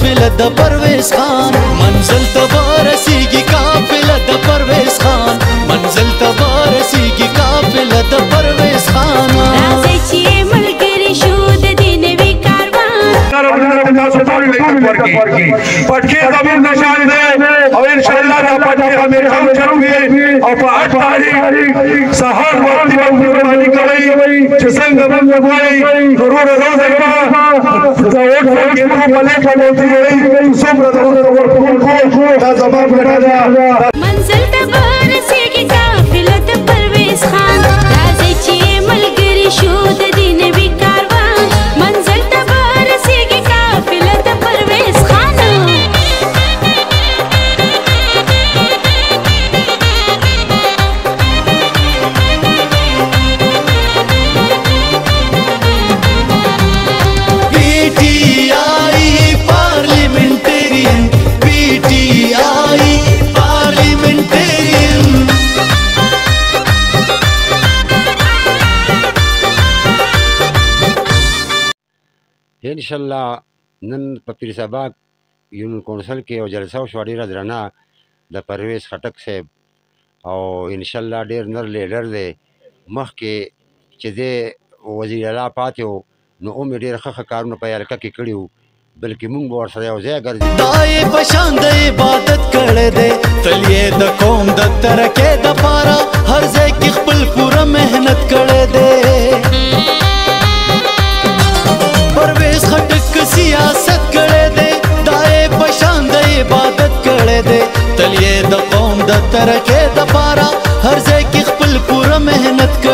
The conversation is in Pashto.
قافله د پرویز خان منزل ته ورسیږي قافله د پرویز خان منزل ته ورسیږي قافله د پرویز خان راځي چې ملګری شو د دې نوي کاروان پټکی زمون نشان دی او ان شاء الله دا پټکی همیشه چلوي او په 8 تاریخ سهار وخت باندې قرباني کوي چې څنګه موږ وایي ضرور روزه دا وخت کې موږ په لټه کوي څومره ورکو دا زموږ بیٹا دا منزل ته ورسیږي قافله د پرویز خان راځي چې ملګری شو د دې نوي کاروان منزل ته ورسیږي قافله د پرویز خان انشاءالله نن په پیرسابا یونین کونسل کې یو جلسه وشوه ډېره درنه د پرویز خټک صاحب او انشاءالله ډېر نر لیډر دی مخکې چې دی وزیر اعلی پاتې و نو هم یې ډېر ښه کارونه په یلکه کې کړي وو بلکې موږ به ورسره یو ځای ګرځي دا یې په شان د عبادت کړی دی تل یې د قوم د ترقۍ دپاره هر ځای کې خپل پوره محنت کړی دی پرویز خټک سیاست کړی دی دا یې په شان د عبادت کړی دی تل یې د قوم د ترقۍ دپاره هر ځای کې خپل پوره محنت کړی